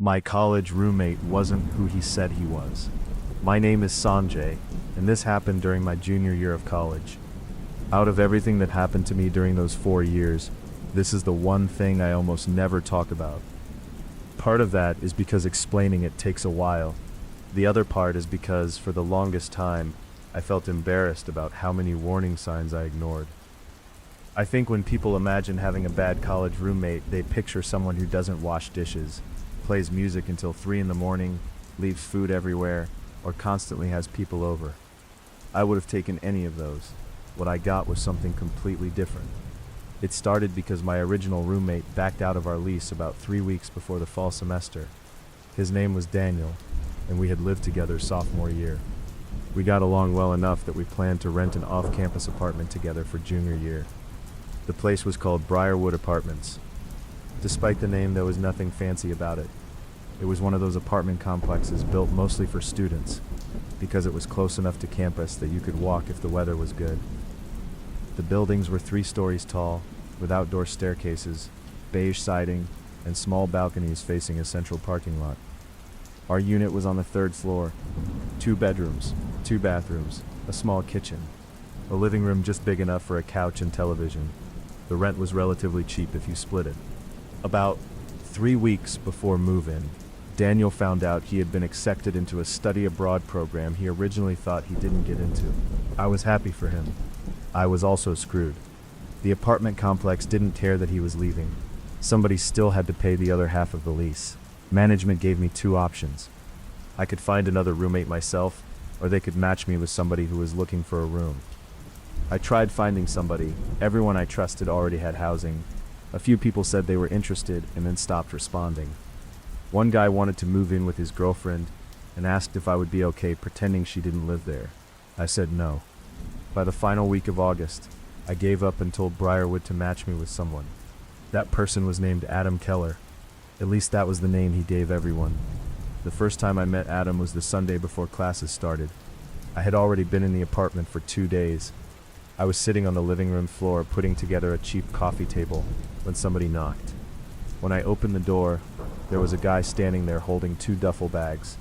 My college roommate wasn't who he said he was. My name is Sanjay, and this happened during my junior year of college. Out of everything that happened to me during those 4 years, this is the one thing I almost never talk about. Part of that is because explaining it takes a while. The other part is because, for the longest time, I felt embarrassed about how many warning signs I ignored. I think when people imagine having a bad college roommate, they picture someone who doesn't wash dishes, plays music until 3 in the morning, leaves food everywhere, or constantly has people over. I would have taken any of those. What I got was something completely different. It started because my original roommate backed out of our lease about 3 weeks before the fall semester. His name was Daniel, and we had lived together sophomore year. We got along well enough that we planned to rent an off-campus apartment together for junior year. The place was called Briarwood Apartments. Despite the name, there was nothing fancy about it. It was one of those apartment complexes built mostly for students, because it was close enough to campus that you could walk if the weather was good. The buildings were 3 stories tall, with outdoor staircases, beige siding, and small balconies facing a central parking lot. Our unit was on the 3rd floor. 2 bedrooms, 2 bathrooms, a small kitchen, a living room just big enough for a couch and television. The rent was relatively cheap if you split it. About 3 weeks before move-in, Daniel found out he had been accepted into a study abroad program he originally thought he didn't get into. I was happy for him. I was also screwed. The apartment complex didn't care that he was leaving. Somebody still had to pay the other half of the lease. Management gave me 2 options. I could find another roommate myself, or they could match me with somebody who was looking for a room. I tried finding somebody. Everyone I trusted already had housing. A few people said they were interested and then stopped responding. One guy wanted to move in with his girlfriend and asked if I would be okay pretending she didn't live there. I said no. By the final week of August, I gave up and told Briarwood to match me with someone. That person was named Adam Keller. At least that was the name he gave everyone. The first time I met Adam was the Sunday before classes started. I had already been in the apartment for 2 days. I was sitting on the living room floor putting together a cheap coffee table when somebody knocked. When I opened the door, there was a guy standing there holding 2 duffel bags.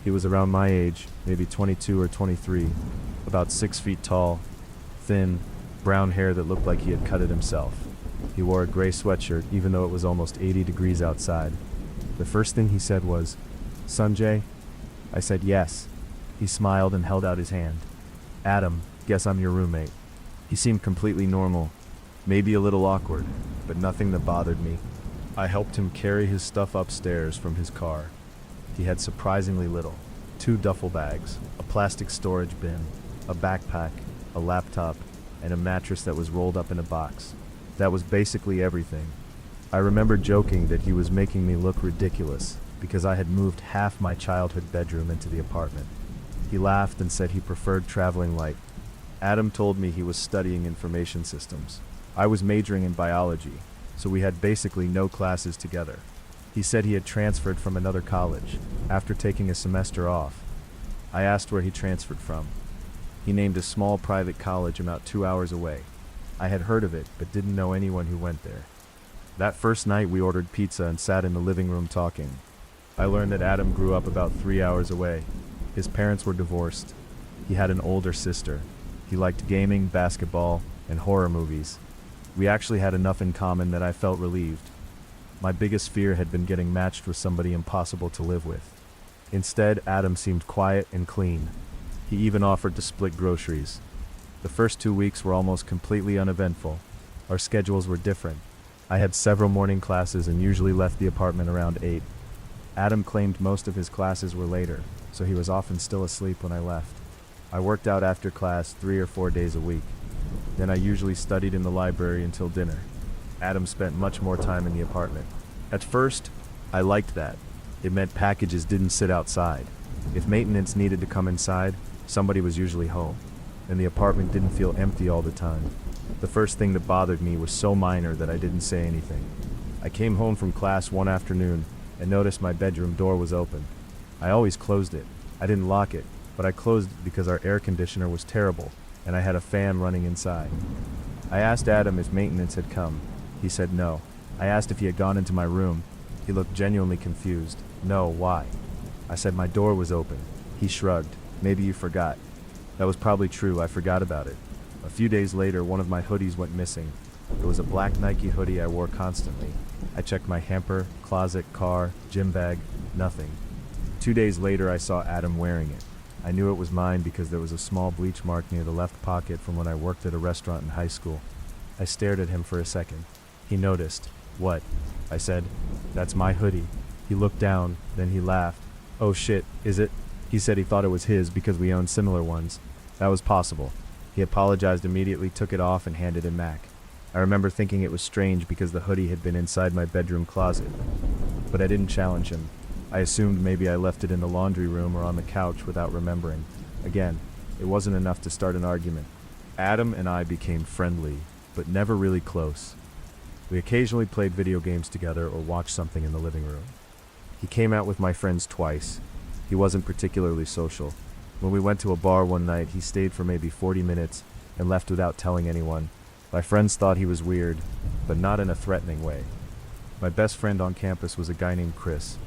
He was around my age, maybe 22 or 23, about 6 feet tall, thin, brown hair that looked like he had cut it himself. He wore a gray sweatshirt even though it was almost 80 degrees outside. The first thing he said was, "Sanjay?" I said yes. He smiled and held out his hand. "Adam, guess I'm your roommate." He seemed completely normal, maybe a little awkward, but nothing that bothered me. I helped him carry his stuff upstairs from his car. He had surprisingly little. 2 duffel bags, a plastic storage bin, a backpack, a laptop, and a mattress that was rolled up in a box. That was basically everything. I remember joking that he was making me look ridiculous because I had moved half my childhood bedroom into the apartment. He laughed and said he preferred traveling light. Adam told me he was studying information systems. I was majoring in biology, so we had basically no classes together. He said he had transferred from another college after taking a semester off. I asked where he transferred from. He named a small private college about 2 hours away. I had heard of it, but didn't know anyone who went there. That first night we ordered pizza and sat in the living room talking. I learned that Adam grew up about 3 hours away. His parents were divorced. He had an older sister. He liked gaming, basketball, and horror movies. We actually had enough in common that I felt relieved. My biggest fear had been getting matched with somebody impossible to live with. Instead, Adam seemed quiet and clean. He even offered to split groceries. The first 2 weeks were almost completely uneventful. Our schedules were different. I had several morning classes and usually left the apartment around 8. Adam claimed most of his classes were later, so he was often still asleep when I left. I worked out after class 3 or 4 days a week. Then I usually studied in the library until dinner. Adam spent much more time in the apartment. At first, I liked that. It meant packages didn't sit outside. If maintenance needed to come inside, somebody was usually home, and the apartment didn't feel empty all the time. The first thing that bothered me was so minor that I didn't say anything. I came home from class one afternoon and noticed my bedroom door was open. I always closed it. I didn't lock it, but I closed it because our air conditioner was terrible, and I had a fan running inside. I asked Adam if maintenance had come. He said no. I asked if he had gone into my room. He looked genuinely confused. No, why? I said my door was open. He shrugged. Maybe you forgot. That was probably true, I forgot about it. A few days later, one of my hoodies went missing. It was a black Nike hoodie I wore constantly. I checked my hamper, closet, car, gym bag, nothing. 2 days later, I saw Adam wearing it. I knew it was mine because there was a small bleach mark near the left pocket from when I worked at a restaurant in high school. I stared at him for a second. He noticed. What? I said. That's my hoodie. He looked down, then he laughed. Oh shit, is it? He said he thought it was his because we owned similar ones. That was possible. He apologized immediately, took it off, and handed it back. I remember thinking it was strange because the hoodie had been inside my bedroom closet. But I didn't challenge him. I assumed maybe I left it in the laundry room or on the couch without remembering. Again, it wasn't enough to start an argument. Adam and I became friendly, but never really close. We occasionally played video games together or watched something in the living room. He came out with my friends twice. He wasn't particularly social. When we went to a bar one night, he stayed for maybe 40 minutes and left without telling anyone. My friends thought he was weird, but not in a threatening way. My best friend on campus was a guy named Chris.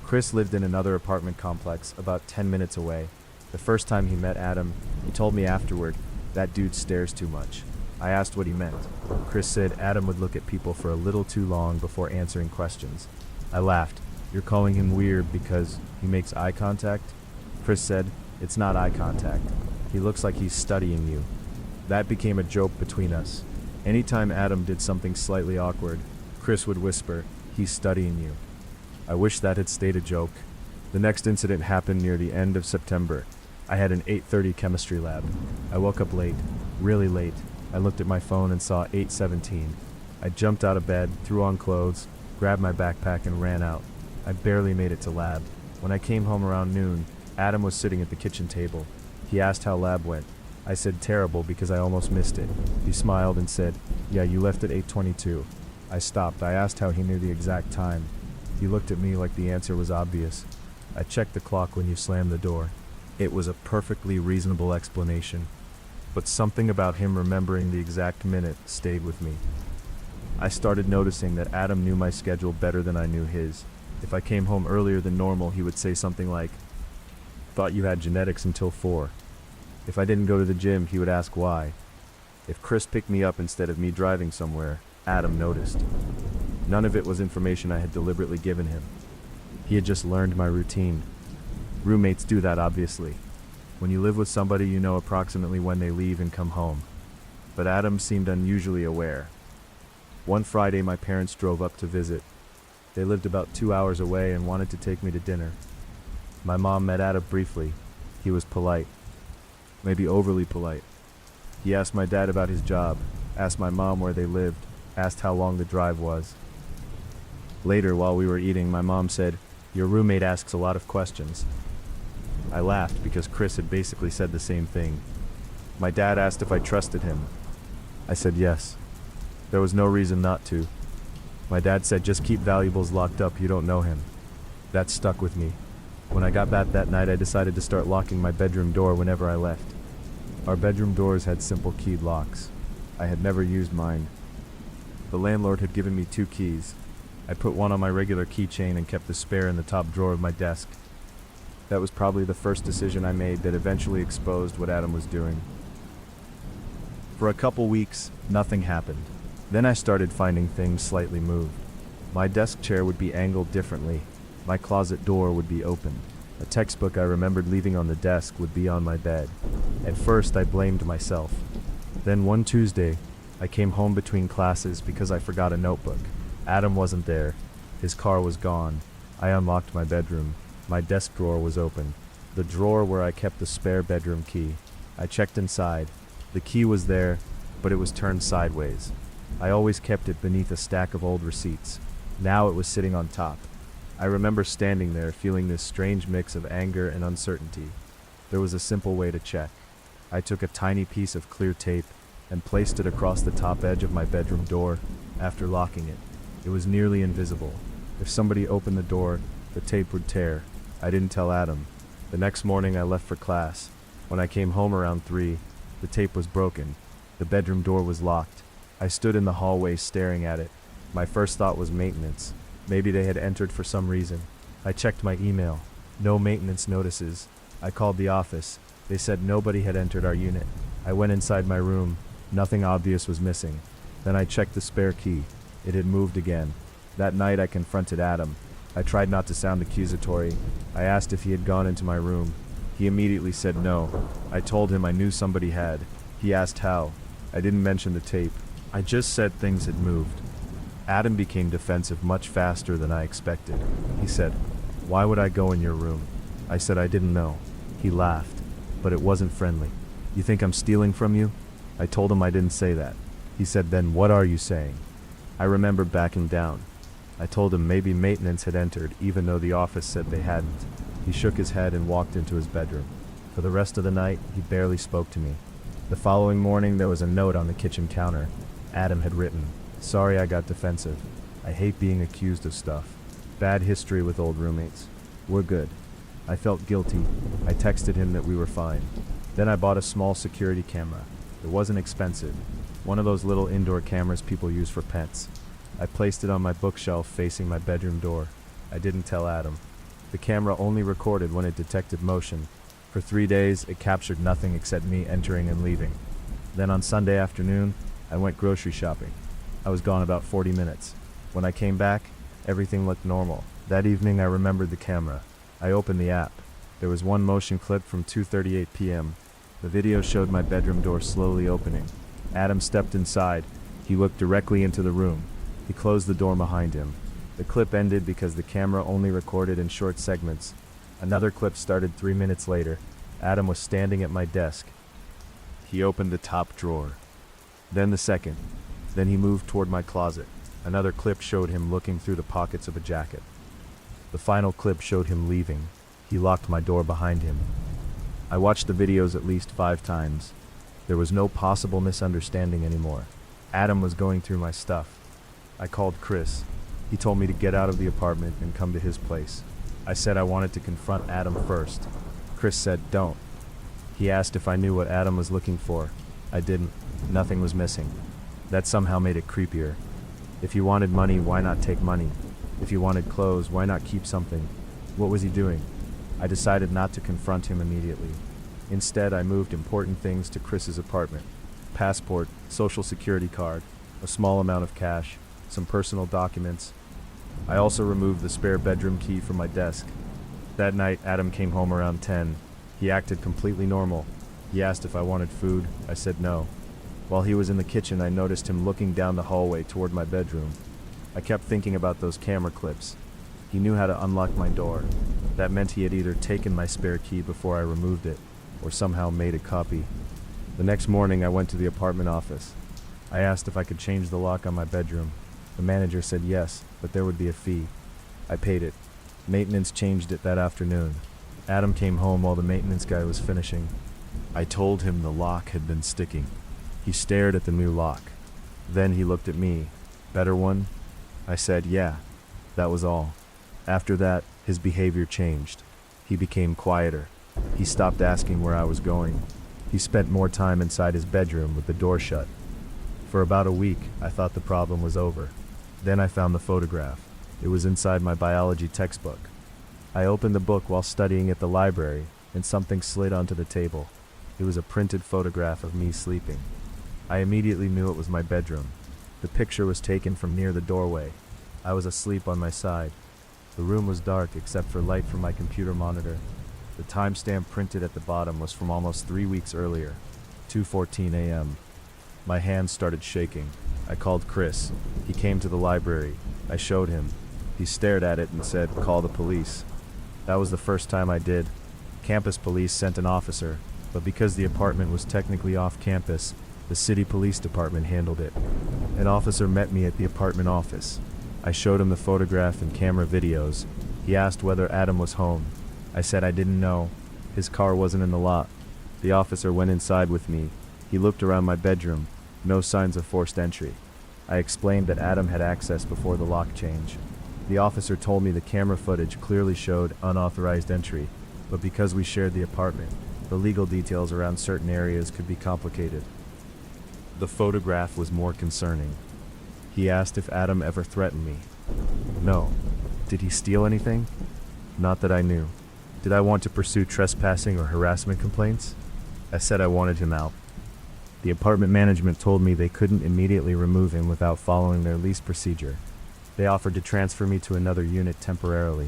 Chris lived in another apartment complex about 10 minutes away. The first time he met Adam, he told me afterward, "That dude stares too much." I asked what he meant. Chris said Adam would look at people for a little too long before answering questions. I laughed. "You're calling him weird because he makes eye contact?" Chris said, "It's not eye contact. He looks like he's studying you." That became a joke between us. Anytime Adam did something slightly awkward, Chris would whisper, "He's studying you." I wish that had stayed a joke. The next incident happened near the end of September. I had an 8:30 chemistry lab. I woke up late, really late. I looked at my phone and saw 8:17. I jumped out of bed, threw on clothes, grabbed my backpack and ran out. I barely made it to lab. When I came home around noon, Adam was sitting at the kitchen table. He asked how lab went. I said terrible because I almost missed it. He smiled and said, "Yeah, you left at 8:22. I stopped. I asked how he knew the exact time. He looked at me like the answer was obvious. I checked the clock when you slammed the door. It was a perfectly reasonable explanation. But something about him remembering the exact minute stayed with me. I started noticing that Adam knew my schedule better than I knew his. If I came home earlier than normal, he would say something like, "Thought you had genetics until 4. If I didn't go to the gym, he would ask why. If Chris picked me up instead of me driving somewhere, Adam noticed. None of it was information I had deliberately given him. He had just learned my routine. Roommates do that, obviously. When you live with somebody, you know approximately when they leave and come home. But Adam seemed unusually aware. One Friday, my parents drove up to visit. They lived about 2 hours away and wanted to take me to dinner. My mom met Adam briefly. He was polite. Maybe overly polite. He asked my dad about his job, asked my mom where they lived, asked how long the drive was. Later, while we were eating, my mom said, "Your roommate asks a lot of questions." I laughed because Chris had basically said the same thing. My dad asked if I trusted him. I said yes. There was no reason not to. My dad said, "Just keep valuables locked up, you don't know him." That stuck with me. When I got back that night, I decided to start locking my bedroom door whenever I left. Our bedroom doors had simple keyed locks. I had never used mine. The landlord had given me 2 keys. I put one on my regular keychain and kept the spare in the top drawer of my desk. That was probably the first decision I made that eventually exposed what Adam was doing. For a couple weeks, nothing happened. Then I started finding things slightly moved. My desk chair would be angled differently. My closet door would be open. A textbook I remembered leaving on the desk would be on my bed. At first, I blamed myself. Then one Tuesday, I came home between classes because I forgot a notebook. Adam wasn't there. His car was gone. I unlocked my bedroom. My desk drawer was open. The drawer where I kept the spare bedroom key. I checked inside. The key was there, but it was turned sideways. I always kept it beneath a stack of old receipts. Now it was sitting on top. I remember standing there feeling this strange mix of anger and uncertainty. There was a simple way to check. I took a tiny piece of clear tape and placed it across the top edge of my bedroom door after locking it. It was nearly invisible. If somebody opened the door, the tape would tear. I didn't tell Adam. The next morning I left for class. When I came home around 3, the tape was broken. The bedroom door was locked. I stood in the hallway staring at it. My first thought was maintenance. Maybe they had entered for some reason. I checked my email. No maintenance notices. I called the office. They said nobody had entered our unit. I went inside my room. Nothing obvious was missing. Then I checked the spare key. It had moved again. That night I confronted Adam. I tried not to sound accusatory. I asked if he had gone into my room. He immediately said no. I told him I knew somebody had. He asked how. I didn't mention the tape. I just said things had moved. Adam became defensive much faster than I expected. He said, "Why would I go in your room?" I said I didn't know. He laughed, but it wasn't friendly. "You think I'm stealing from you?" I told him I didn't say that. He said, "Then what are you saying?" I remember backing down. I told him maybe maintenance had entered even though the office said they hadn't. He shook his head and walked into his bedroom. For the rest of the night, he barely spoke to me. The following morning, there was a note on the kitchen counter. Adam had written, "Sorry I got defensive. I hate being accused of stuff. Bad history with old roommates. We're good." I felt guilty. I texted him that we were fine. Then I bought a small security camera. It wasn't expensive. One of those little indoor cameras people use for pets. I placed it on my bookshelf facing my bedroom door. I didn't tell Adam. The camera only recorded when it detected motion. For 3 days, it captured nothing except me entering and leaving. Then on Sunday afternoon, I went grocery shopping. I was gone about 40 minutes. When I came back, everything looked normal. That evening I remembered the camera. I opened the app. There was one motion clip from 2:38 p.m. The video showed my bedroom door slowly opening. Adam stepped inside. He looked directly into the room. He closed the door behind him. The clip ended because the camera only recorded in short segments. Another clip started 3 minutes later. Adam was standing at my desk. He opened the top drawer. Then the second. Then he moved toward my closet. Another clip showed him looking through the pockets of a jacket. The final clip showed him leaving. He locked my door behind him. I watched the videos at least 5 times. There was no possible misunderstanding anymore. Adam was going through my stuff. I called Chris. He told me to get out of the apartment and come to his place. I said I wanted to confront Adam first. Chris said, "Don't." He asked if I knew what Adam was looking for. I didn't. Nothing was missing. That somehow made it creepier. If he wanted money, why not take money? If he wanted clothes, why not keep something? What was he doing? I decided not to confront him immediately. Instead, I moved important things to Chris's apartment. Passport, social security card, a small amount of cash, some personal documents. I also removed the spare bedroom key from my desk. That night, Adam came home around 10. He acted completely normal. He asked if I wanted food. I said no. While he was in the kitchen, I noticed him looking down the hallway toward my bedroom. I kept thinking about those camera clips. He knew how to unlock my door. That meant he had either taken my spare key before I removed it, or somehow made a copy. The next morning, I went to the apartment office. I asked if I could change the lock on my bedroom. The manager said yes, but there would be a fee. I paid it. Maintenance changed it that afternoon. Adam came home while the maintenance guy was finishing. I told him the lock had been sticking. He stared at the new lock. Then he looked at me. "Better one?" I said, "Yeah." That was all. After that, his behavior changed. He became quieter. He stopped asking where I was going. He spent more time inside his bedroom with the door shut. For about a week, I thought the problem was over. Then I found the photograph. It was inside my biology textbook. I opened the book while studying at the library, and something slid onto the table. It was a printed photograph of me sleeping. I immediately knew it was my bedroom. The picture was taken from near the doorway. I was asleep on my side. The room was dark except for light from my computer monitor. The timestamp printed at the bottom was from almost 3 weeks earlier, 2:14 a.m. My hands started shaking. I called Chris. He came to the library. I showed him. He stared at it and said, "Call the police." That was the first time I did. Campus police sent an officer, but because the apartment was technically off campus, the city police department handled it. An officer met me at the apartment office. I showed him the photograph and camera videos. He asked whether Adam was home. I said I didn't know. His car wasn't in the lot. The officer went inside with me. He looked around my bedroom. No signs of forced entry. I explained that Adam had access before the lock change. The officer told me the camera footage clearly showed unauthorized entry, but because we shared the apartment, the legal details around certain areas could be complicated. The photograph was more concerning. He asked if Adam ever threatened me. No. Did he steal anything? Not that I knew. Did I want to pursue trespassing or harassment complaints? I said I wanted him out. The apartment management told me they couldn't immediately remove him without following their lease procedure. They offered to transfer me to another unit temporarily.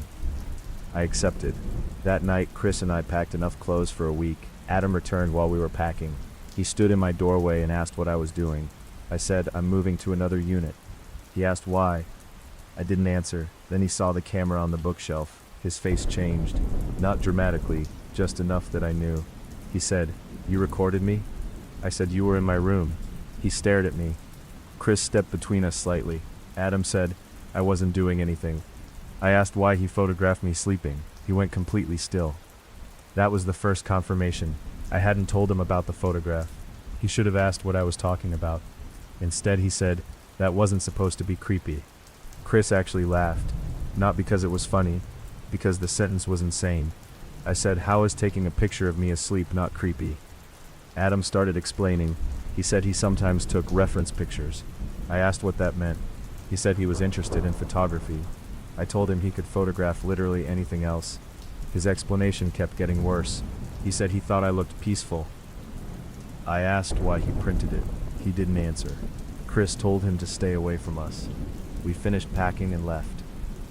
I accepted. That night, Chris and I packed enough clothes for a week. Adam returned while we were packing. He stood in my doorway and asked what I was doing. I said, I'm moving to another unit. He asked why. I didn't answer. Then he saw the camera on the bookshelf. His face changed. Not dramatically, just enough that I knew. He said, "You recorded me?" I said, "You were in my room." He stared at me. Chris stepped between us slightly. Adam said, "I wasn't doing anything." I asked why he photographed me sleeping. He went completely still. That was the first confirmation. I hadn't told him about the photograph. He should have asked what I was talking about. Instead, he said, "That wasn't supposed to be creepy." Chris actually laughed. Not because it was funny, because the sentence was insane. I said, "How is taking a picture of me asleep not creepy?" Adam started explaining. He said he sometimes took reference pictures. I asked what that meant. He said he was interested in photography. I told him he could photograph literally anything else. His explanation kept getting worse. He said he thought I looked peaceful. I asked why he printed it. He didn't answer. Chris told him to stay away from us. We finished packing and left.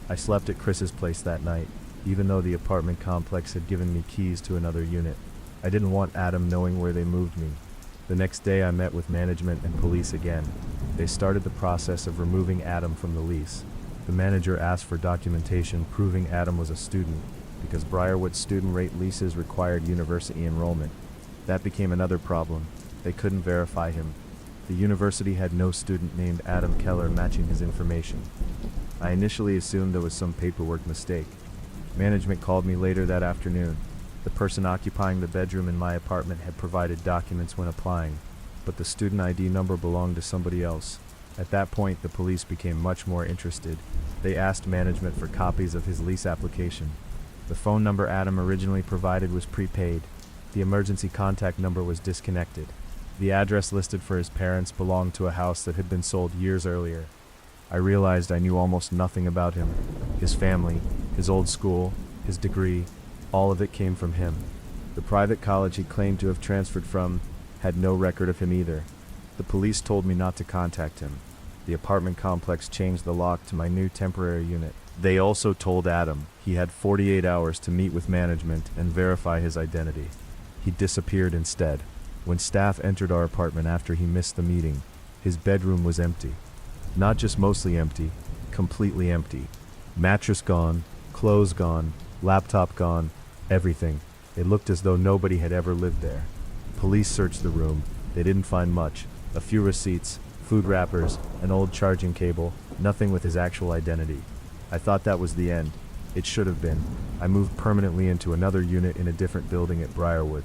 I slept at Chris's place that night, even though the apartment complex had given me keys to another unit. I didn't want Adam knowing where they moved me. The next day I met with management and police again. They started the process of removing Adam from the lease. The manager asked for documentation proving Adam was a student, because Briarwood's student rate leases required university enrollment. That became another problem. They couldn't verify him. The university had no student named Adam Keller matching his information. I initially assumed there was some paperwork mistake. Management called me later that afternoon. The person occupying the bedroom in my apartment had provided documents when applying, but the student ID number belonged to somebody else. At that point, the police became much more interested. They asked management for copies of his lease application. The phone number Adam originally provided was prepaid. The emergency contact number was disconnected. The address listed for his parents belonged to a house that had been sold years earlier. I realized I knew almost nothing about him. His family, his old school, his degree, all of it came from him. The private college he claimed to have transferred from had no record of him either. The police told me not to contact him. The apartment complex changed the lock to my new temporary unit. They also told Adam he had 48 hours to meet with management and verify his identity. He disappeared instead. When staff entered our apartment after he missed the meeting, his bedroom was empty. Not just mostly empty, completely empty. Mattress gone, clothes gone, laptop gone, everything. It looked as though nobody had ever lived there. Police searched the room. They didn't find much. A few receipts, food wrappers, an old charging cable, nothing with his actual identity. I thought that was the end. It should have been. I moved permanently into another unit in a different building at Briarwood.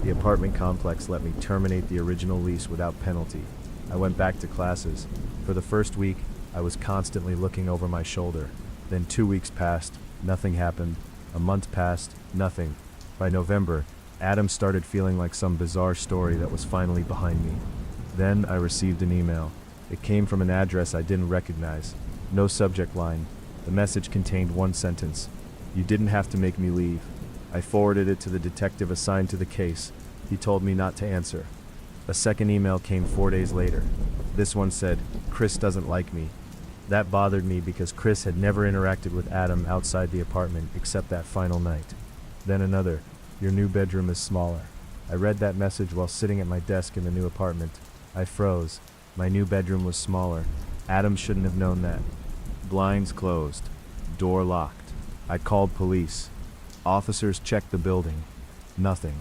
The apartment complex let me terminate the original lease without penalty. I went back to classes. For the first week, I was constantly looking over my shoulder. Then 2 weeks passed, nothing happened. A month passed, nothing. By November, Adam started feeling like some bizarre story that was finally behind me. Then I received an email. It came from an address I didn't recognize. No subject line. The message contained one sentence. "You didn't have to make me leave." I forwarded it to the detective assigned to the case. He told me not to answer. A second email came 4 days later. This one said, "Chris doesn't like me." That bothered me because Chris had never interacted with Adam outside the apartment except that final night. Then another, "Your new bedroom is smaller." I read that message while sitting at my desk in the new apartment. I froze. My new bedroom was smaller. Adam shouldn't have known that. Blinds closed. Door locked. I called police. Officers checked the building. Nothing.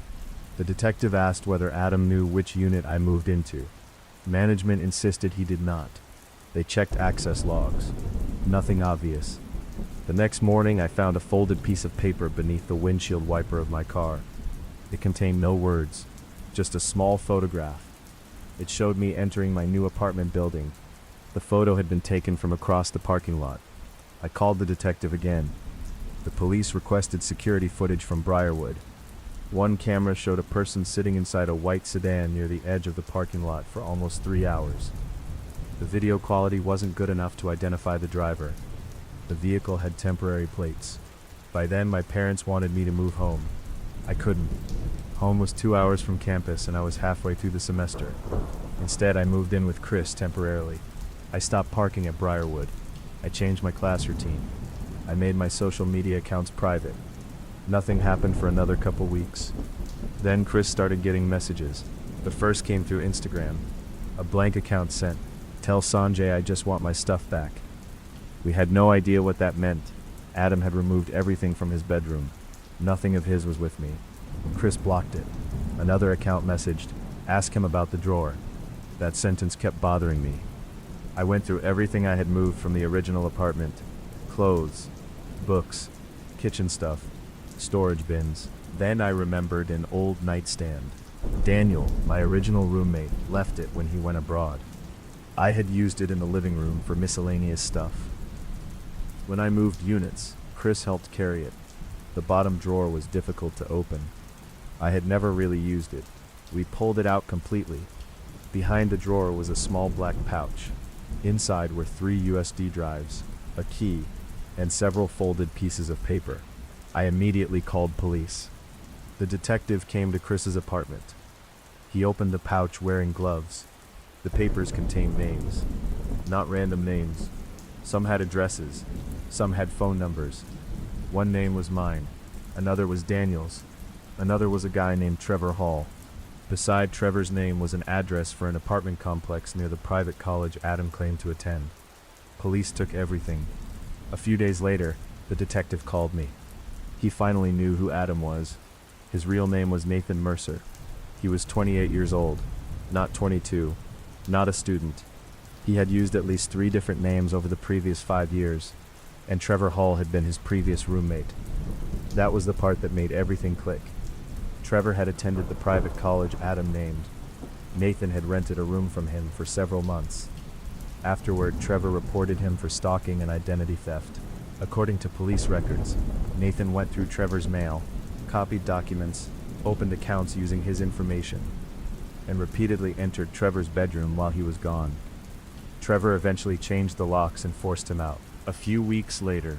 The detective asked whether Adam knew which unit I moved into. Management insisted he did not. They checked access logs. Nothing obvious. The next morning, I found a folded piece of paper beneath the windshield wiper of my car. It contained no words, just a small photograph. It showed me entering my new apartment building. The photo had been taken from across the parking lot. I called the detective again. The police requested security footage from Briarwood. One camera showed a person sitting inside a white sedan near the edge of the parking lot for almost 3 hours. The video quality wasn't good enough to identify the driver. The vehicle had temporary plates. By then, my parents wanted me to move home. I couldn't. Home was 2 hours from campus and I was halfway through the semester. Instead, I moved in with Chris temporarily. I stopped parking at Briarwood. I changed my class routine. I made my social media accounts private. Nothing happened for another couple weeks. Then Chris started getting messages. The first came through Instagram. A blank account sent, "Tell Sanjay I just want my stuff back." We had no idea what that meant. Adam had removed everything from his bedroom. Nothing of his was with me. Chris blocked it. Another account messaged, "Ask him about the drawer." That sentence kept bothering me. I went through everything I had moved from the original apartment. Clothes, books, kitchen stuff, storage bins. Then I remembered an old nightstand. Daniel, my original roommate, left it when he went abroad. I had used it in the living room for miscellaneous stuff. When I moved units, Chris helped carry it. The bottom drawer was difficult to open. I had never really used it. We pulled it out completely. Behind the drawer was a small black pouch. Inside were 3 USB drives, a key, and several folded pieces of paper. I immediately called police. The detective came to Chris's apartment. He opened the pouch wearing gloves. The papers contained names. Not random names. Some had addresses. Some had phone numbers. One name was mine. Another was Daniel's. Another was a guy named Trevor Hall. Beside Trevor's name was an address for an apartment complex near the private college Adam claimed to attend. Police took everything. A few days later, the detective called me. He finally knew who Adam was. His real name was Nathan Mercer. He was 28 years old, not 22, not a student. He had used at least 3 different names over the previous 5 years, and Trevor Hall had been his previous roommate. That was the part that made everything click. Trevor had attended the private college Adam named. Nathan had rented a room from him for several months. Afterward, Trevor reported him for stalking and identity theft. According to police records, Nathan went through Trevor's mail, copied documents, opened accounts using his information, and repeatedly entered Trevor's bedroom while he was gone. Trevor eventually changed the locks and forced him out. A few weeks later,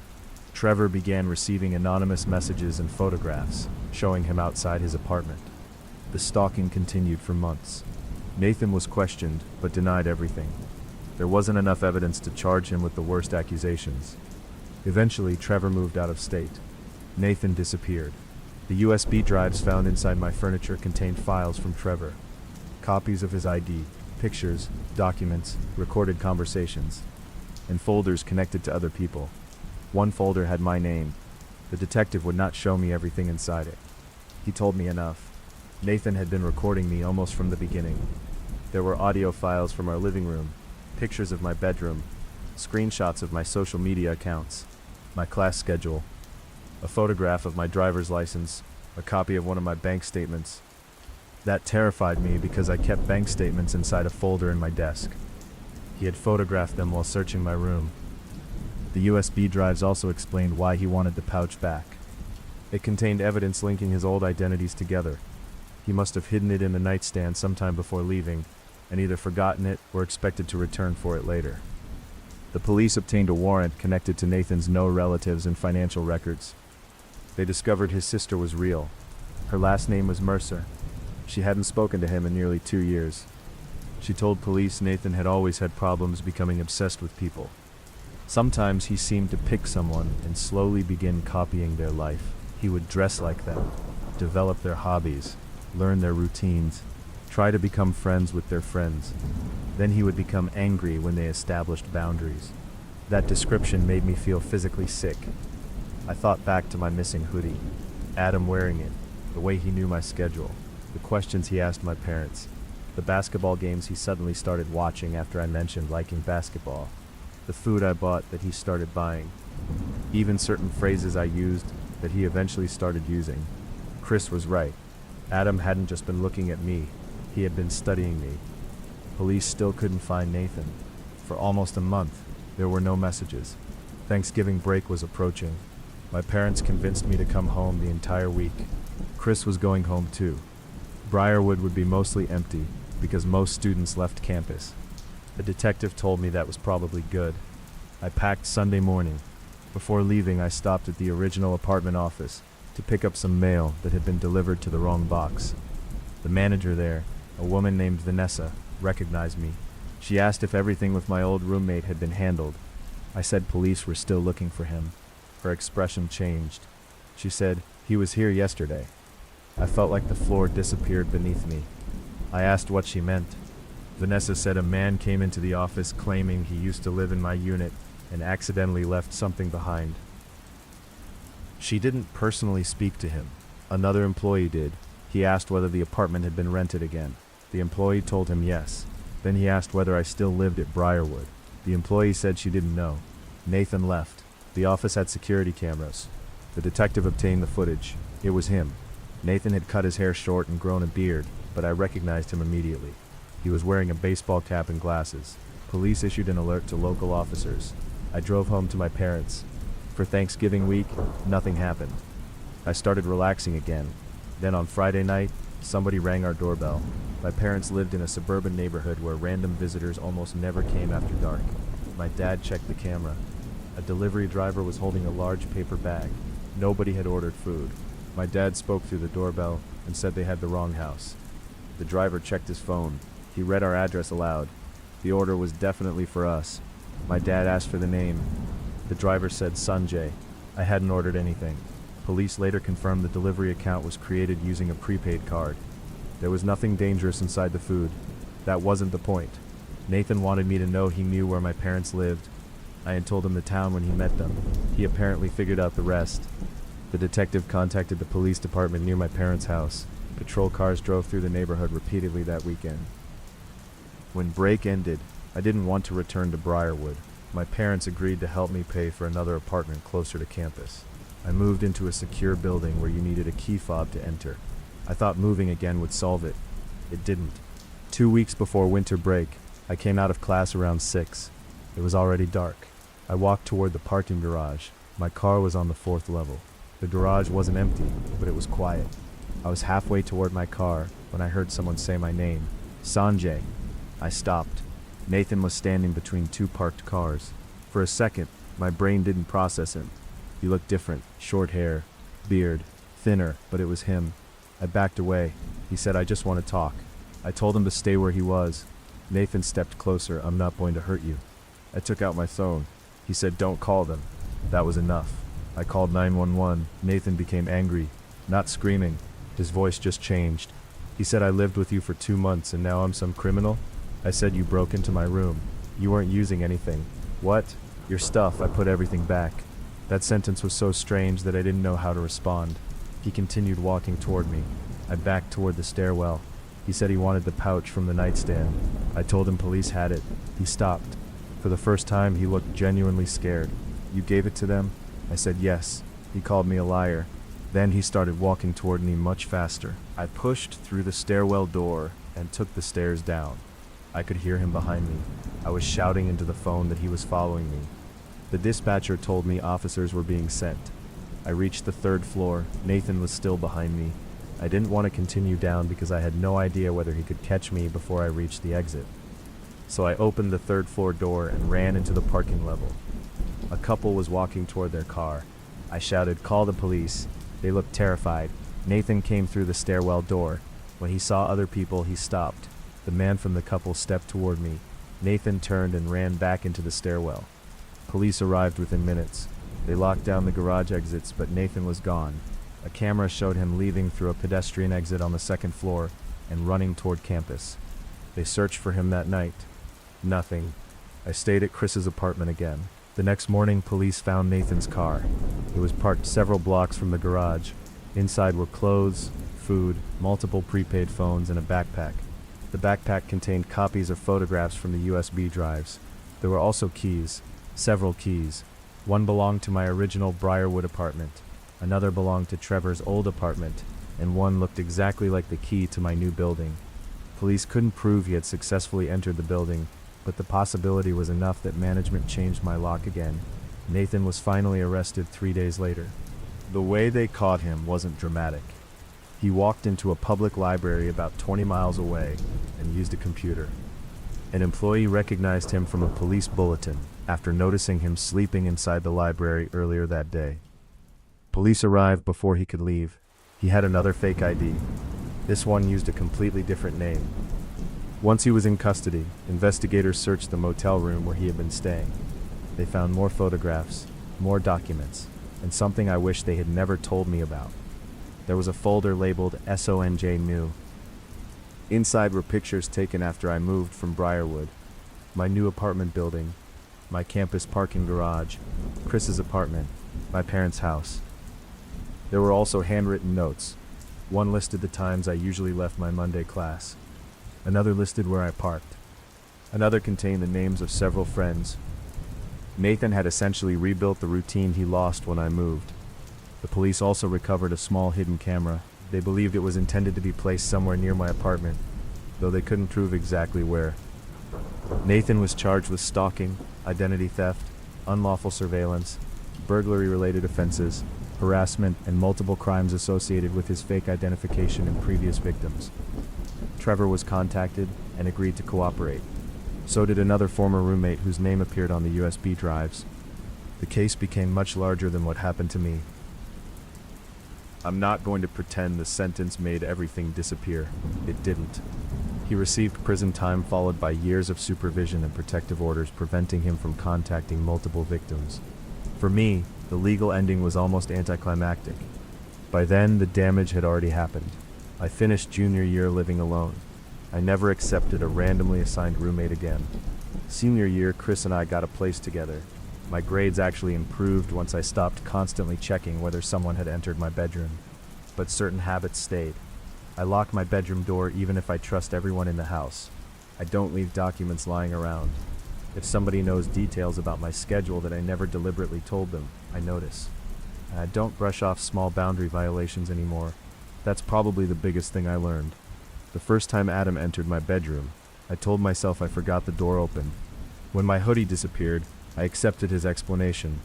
Trevor began receiving anonymous messages and photographs showing him outside his apartment. The stalking continued for months. Nathan was questioned, but denied everything. There wasn't enough evidence to charge him with the worst accusations. Eventually, Trevor moved out of state. Nathan disappeared. The USB drives found inside my furniture contained files from Trevor. Copies of his ID, pictures, documents, recorded conversations, and folders connected to other people. One folder had my name. The detective would not show me everything inside it. He told me enough. Nathan had been recording me almost from the beginning. There were audio files from our living room, pictures of my bedroom, screenshots of my social media accounts, my class schedule, a photograph of my driver's license, a copy of one of my bank statements. That terrified me because I kept bank statements inside a folder in my desk. He had photographed them while searching my room. The USB drives also explained why he wanted the pouch back. It contained evidence linking his old identities together. He must have hidden it in the nightstand sometime before leaving, and either forgotten it or expected to return for it later. The police obtained a warrant connected to Nathan's no relatives and financial records. They discovered his sister was real. Her last name was Mercer. She hadn't spoken to him in nearly 2 years. She told police Nathan had always had problems becoming obsessed with people. Sometimes he seemed to pick someone and slowly begin copying their life. He would dress like them, develop their hobbies, learn their routines, try to become friends with their friends. Then he would become angry when they established boundaries. That description made me feel physically sick. I thought back to my missing hoodie, Adam wearing it, the way he knew my schedule, the questions he asked my parents, the basketball games he suddenly started watching after I mentioned liking basketball, the food I bought that he started buying, even certain phrases I used that he eventually started using. Chris was right. Adam hadn't just been looking at me, he had been studying me. Police still couldn't find Nathan. For almost a month, there were no messages. Thanksgiving break was approaching. My parents convinced me to come home the entire week. Chris was going home too. Briarwood would be mostly empty because most students left campus. The detective told me that was probably good. I packed Sunday morning. Before leaving, I stopped at the original apartment office to pick up some mail that had been delivered to the wrong box. The manager there, a woman named Vanessa, recognized me. She asked if everything with my old roommate had been handled. I said police were still looking for him. Her expression changed. She said, "He was here yesterday." I felt like the floor disappeared beneath me. I asked what she meant. Vanessa said a man came into the office claiming he used to live in my unit and accidentally left something behind. She didn't personally speak to him. Another employee did. He asked whether the apartment had been rented again. The employee told him yes. Then he asked whether I still lived at Briarwood. The employee said she didn't know. Nathan left. The office had security cameras. The detective obtained the footage. It was him. Nathan had cut his hair short and grown a beard, but I recognized him immediately. He was wearing a baseball cap and glasses. Police issued an alert to local officers. I drove home to my parents. For Thanksgiving week, nothing happened. I started relaxing again. Then on Friday night, somebody rang our doorbell. My parents lived in a suburban neighborhood where random visitors almost never came after dark. My dad checked the camera. A delivery driver was holding a large paper bag. Nobody had ordered food. My dad spoke through the doorbell and said they had the wrong house. The driver checked his phone. He read our address aloud. The order was definitely for us. My dad asked for the name. The driver said Sanjay. I hadn't ordered anything. Police later confirmed the delivery account was created using a prepaid card. There was nothing dangerous inside the food. That wasn't the point. Nathan wanted me to know he knew where my parents lived. I had told him the town when he met them. He apparently figured out the rest. The detective contacted the police department near my parents' house. Patrol cars drove through the neighborhood repeatedly that weekend. When break ended, I didn't want to return to Briarwood. My parents agreed to help me pay for another apartment closer to campus. I moved into a secure building where you needed a key fob to enter. I thought moving again would solve it. It didn't. 2 weeks before winter break, I came out of class around 6. It was already dark. I walked toward the parking garage. My car was on the 4th level. The garage wasn't empty, but it was quiet. I was halfway toward my car when I heard someone say my name, Sanjay. I stopped. Nathan was standing between 2 parked cars. For a second, my brain didn't process him. He looked different, short hair, beard, thinner, but it was him. I backed away. He said, "I just want to talk." I told him to stay where he was. Nathan stepped closer. "I'm not going to hurt you." I took out my phone. He said, "Don't call them." That was enough. I called 911. Nathan became angry, not screaming. His voice just changed. He said, "I lived with you for 2 months and now I'm some criminal?" I said, "You broke into my room. You weren't using anything." "What?" "Your stuff." I put everything back. That sentence was so strange that I didn't know how to respond. He continued walking toward me. I backed toward the stairwell. He said he wanted the pouch from the nightstand. I told him police had it. He stopped. For the first time, he looked genuinely scared. "You gave it to them?" I said yes. He called me a liar. Then he started walking toward me much faster. I pushed through the stairwell door and took the stairs down. I could hear him behind me. I was shouting into the phone that he was following me. The dispatcher told me officers were being sent. I reached the 3rd floor. Nathan was still behind me. I didn't want to continue down because I had no idea whether he could catch me before I reached the exit. So I opened the 3rd floor door and ran into the parking level. A couple was walking toward their car. I shouted, "Call the police." They looked terrified. Nathan came through the stairwell door. When he saw other people, he stopped. The man from the couple stepped toward me. Nathan turned and ran back into the stairwell. Police arrived within minutes. They locked down the garage exits, but Nathan was gone. A camera showed him leaving through a pedestrian exit on the 2nd floor and running toward campus. They searched for him that night. Nothing. I stayed at Chris's apartment again. The next morning, police found Nathan's car. It was parked several blocks from the garage. Inside were clothes, food, multiple prepaid phones, and a backpack. The backpack contained copies of photographs from the USB drives. There were also keys, several keys. One belonged to my original Briarwood apartment, another belonged to Trevor's old apartment, and one looked exactly like the key to my new building. Police couldn't prove he had successfully entered the building, but the possibility was enough that management changed my lock again. Nathan was finally arrested 3 days later. The way they caught him wasn't dramatic. He walked into a public library about 20 miles away and used a computer. An employee recognized him from a police bulletin after noticing him sleeping inside the library earlier that day. Police arrived before he could leave. He had another fake ID. This one used a completely different name. Once he was in custody, investigators searched the motel room where he had been staying. They found more photographs, more documents, and something I wish they had never told me about. There was a folder labeled SONJ New. Inside were pictures taken after I moved from Briarwood, my new apartment building, my campus parking garage, Chris's apartment, my parents' house. There were also handwritten notes. One listed the times I usually left my Monday class. Another listed where I parked. Another contained the names of several friends. Nathan had essentially rebuilt the routine he lost when I moved. The police also recovered a small hidden camera. They believed it was intended to be placed somewhere near my apartment, though they couldn't prove exactly where. Nathan was charged with stalking, identity theft, unlawful surveillance, burglary-related offenses, harassment, and multiple crimes associated with his fake identification and previous victims. Trevor was contacted and agreed to cooperate. So did another former roommate whose name appeared on the USB drives. The case became much larger than what happened to me. I'm not going to pretend the sentence made everything disappear. It didn't. He received prison time followed by years of supervision and protective orders preventing him from contacting multiple victims. For me, the legal ending was almost anticlimactic. By then, the damage had already happened. I finished junior year living alone. I never accepted a randomly assigned roommate again. Senior year, Chris and I got a place together. My grades actually improved once I stopped constantly checking whether someone had entered my bedroom. But certain habits stayed. I lock my bedroom door even if I trust everyone in the house. I don't leave documents lying around. If somebody knows details about my schedule that I never deliberately told them, I notice. And I don't brush off small boundary violations anymore. That's probably the biggest thing I learned. The first time Adam entered my bedroom, I told myself I forgot the door open. When my hoodie disappeared, I accepted his explanation.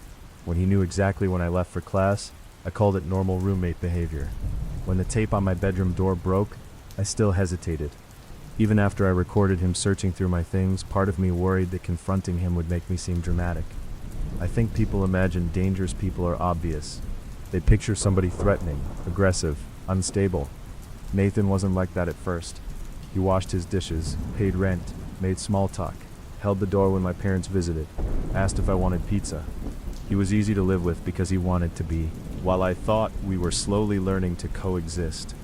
When he knew exactly when I left for class, I called it normal roommate behavior. When the tape on my bedroom door broke, I still hesitated. Even after I recorded him searching through my things, part of me worried that confronting him would make me seem dramatic. I think people imagine dangerous people are obvious. They picture somebody threatening, aggressive, unstable. Nathan wasn't like that at first. He washed his dishes, paid rent, made small talk, held the door when my parents visited, asked if I wanted pizza. He was easy to live with because he wanted to be. While I thought we were slowly learning to coexist,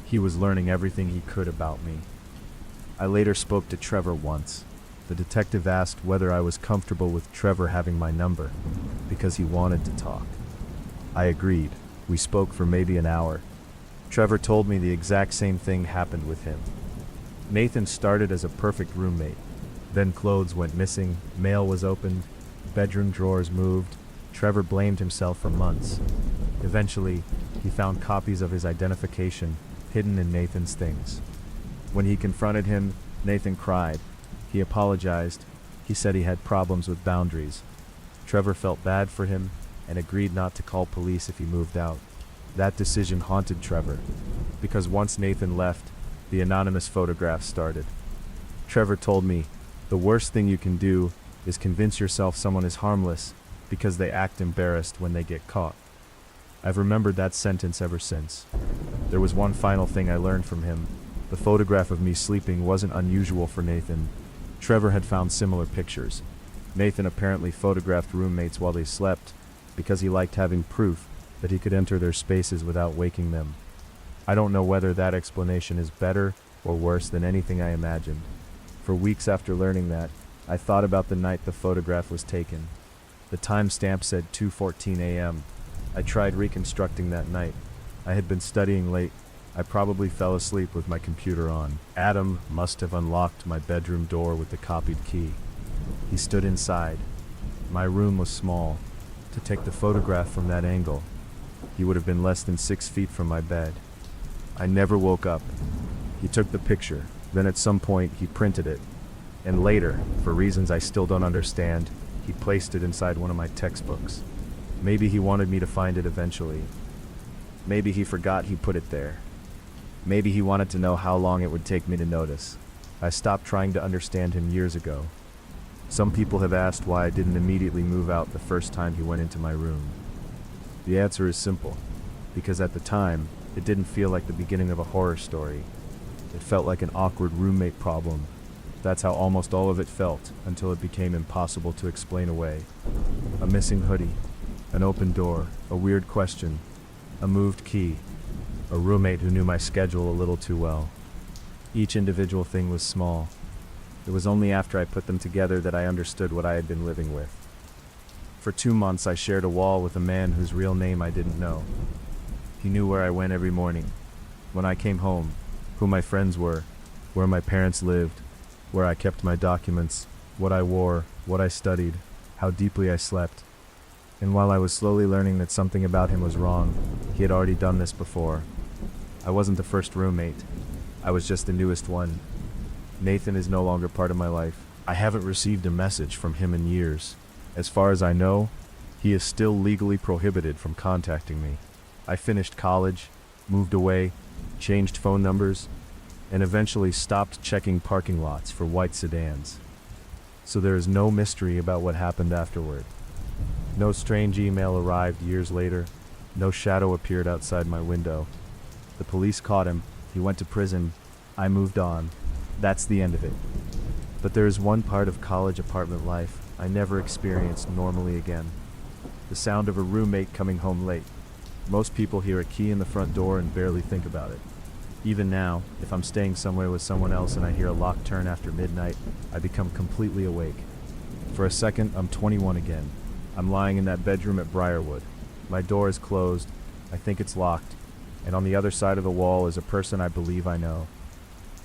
he was learning everything he could about me. I later spoke to Trevor once. The detective asked whether I was comfortable with Trevor having my number, because he wanted to talk. I agreed. We spoke for maybe an hour. Trevor told me the exact same thing happened with him. Nathan started as a perfect roommate. Then clothes went missing, mail was opened, bedroom drawers moved. Trevor blamed himself for months. Eventually, he found copies of his identification hidden in Nathan's things. When he confronted him, Nathan cried. He apologized. He said he had problems with boundaries. Trevor felt bad for him and agreed not to call police if he moved out. That decision haunted Trevor, because once Nathan left, the anonymous photographs started. Trevor told me, the worst thing you can do is convince yourself someone is harmless because they act embarrassed when they get caught. I've remembered that sentence ever since. There was one final thing I learned from him. The photograph of me sleeping wasn't unusual for Nathan. Trevor had found similar pictures. Nathan apparently photographed roommates while they slept because he liked having proof that he could enter their spaces without waking them. I don't know whether that explanation is better or worse than anything I imagined. For weeks after learning that, I thought about the night the photograph was taken. The timestamp said 2:14 a.m. I tried reconstructing that night. I had been studying late. I probably fell asleep with my computer on. Adam must have unlocked my bedroom door with the copied key. He stood inside. My room was small. To take the photograph from that angle, he would have been less than 6 feet from my bed. I never woke up. He took the picture. Then at some point he printed it. And later, for reasons I still don't understand, he placed it inside one of my textbooks. Maybe he wanted me to find it eventually. Maybe he forgot he put it there. Maybe he wanted to know how long it would take me to notice. I stopped trying to understand him years ago. Some people have asked why I didn't immediately move out the first time he went into my room. The answer is simple, because at the time, it didn't feel like the beginning of a horror story. It felt like an awkward roommate problem. That's how almost all of it felt, until it became impossible to explain away. A missing hoodie, an open door, a weird question, a moved key, a roommate who knew my schedule a little too well. Each individual thing was small. It was only after I put them together that I understood what I had been living with. For 2 months I shared a wall with a man whose real name I didn't know. He knew where I went every morning, when I came home, who my friends were, where my parents lived, where I kept my documents, what I wore, what I studied, how deeply I slept. And while I was slowly learning that something about him was wrong, he had already done this before. I wasn't the first roommate. I was just the newest one. Nathan is no longer part of my life. I haven't received a message from him in years. As far as I know, he is still legally prohibited from contacting me. I finished college, moved away, changed phone numbers, and eventually stopped checking parking lots for white sedans. So there is no mystery about what happened afterward. No strange email arrived years later. No shadow appeared outside my window. The police caught him. He went to prison. I moved on. That's the end of it. But there is one part of college apartment life I never experienced normally again. The sound of a roommate coming home late. Most people hear a key in the front door and barely think about it. Even now, if I'm staying somewhere with someone else and I hear a lock turn after midnight, I become completely awake. For a second, I'm 21 again. I'm lying in that bedroom at Briarwood. My door is closed. I think it's locked. And on the other side of the wall is a person I believe I know.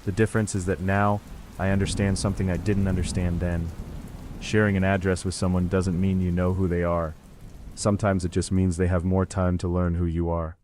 The difference is that now, I understand something I didn't understand then. Sharing an address with someone doesn't mean you know who they are. Sometimes it just means they have more time to learn who you are.